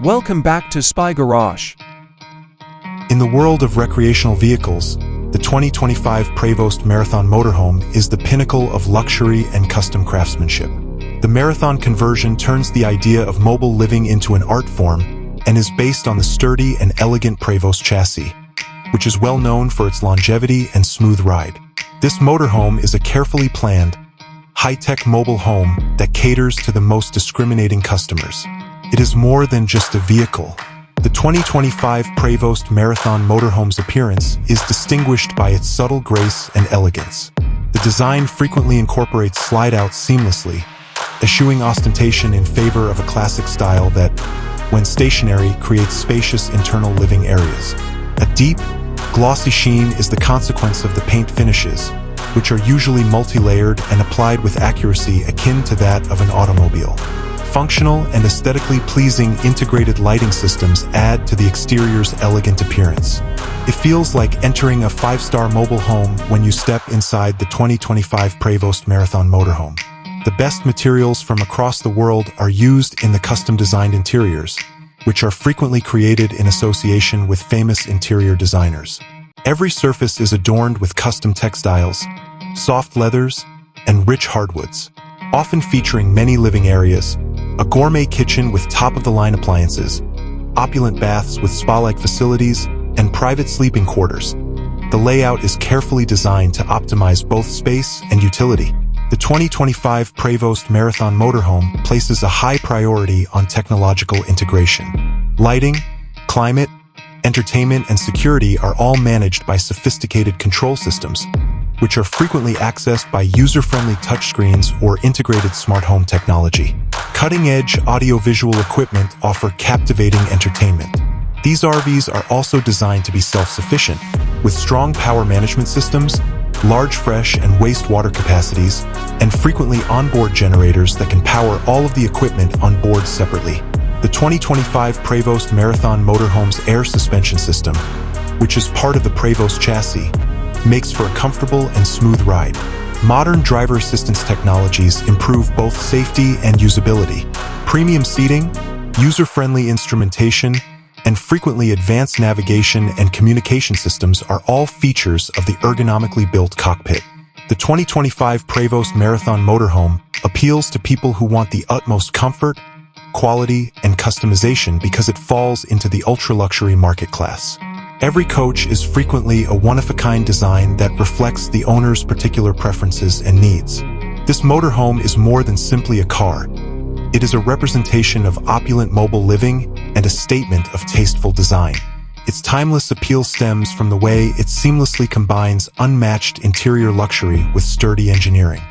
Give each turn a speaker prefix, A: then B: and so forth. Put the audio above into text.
A: Welcome back to Spy Garage.
B: In the world of recreational vehicles, the 2025 Prevost Marathon Motorhome is the pinnacle of luxury and custom craftsmanship. The Marathon conversion turns the idea of mobile living into an art form and is based on the sturdy and elegant Prevost chassis, which is well known for its longevity and smooth ride. This motorhome is a carefully planned, high-tech mobile home that caters to the most discriminating customers. It is more than just a vehicle. The 2025 Prevost Marathon Motorhome's appearance is distinguished by its subtle grace and elegance. The design frequently incorporates slide-outs seamlessly, eschewing ostentation in favor of a classic style that, when stationary, creates spacious internal living areas. A deep, glossy sheen is the consequence of the paint finishes, which are usually multi-layered and applied with accuracy akin to that of an automobile. Functional and aesthetically pleasing integrated lighting systems add to the exterior's elegant appearance. It feels like entering a five-star mobile home when you step inside the 2025 Prevost Marathon Motorhome. The best materials from across the world are used in the custom-designed interiors, which are frequently created in association with famous interior designers. Every surface is adorned with custom textiles, soft leathers, and rich hardwoods, often featuring many living areas, a gourmet kitchen with top-of-the-line appliances, opulent baths with spa-like facilities, and private sleeping quarters. The layout is carefully designed to optimize both space and utility. The 2025 Prevost Marathon Motorhome places a high priority on technological integration. Lighting, climate, entertainment, and security are all managed by sophisticated control systems, which are frequently accessed by user-friendly touchscreens or integrated smart home technology. Cutting-edge audio-visual equipment offer captivating entertainment. These RVs are also designed to be self-sufficient, with strong power management systems, large fresh and wastewater capacities, and frequently onboard generators that can power all of the equipment on board separately. The 2025 Prevost Marathon Motorhome's air suspension system, which is part of the Prevost chassis, makes for a comfortable and smooth ride. Modern driver assistance technologies improve both safety and usability. Premium seating, user-friendly instrumentation, and frequently advanced navigation and communication systems are all features of the ergonomically built cockpit. The 2025 Prevost Marathon Motorhome appeals to people who want the utmost comfort, quality, and customization because it falls into the ultra-luxury market class. Every coach is frequently a one-of-a-kind design that reflects the owner's particular preferences and needs. This motorhome is more than simply a car. It is a representation of opulent mobile living and a statement of tasteful design. Its timeless appeal stems from the way it seamlessly combines unmatched interior luxury with sturdy engineering.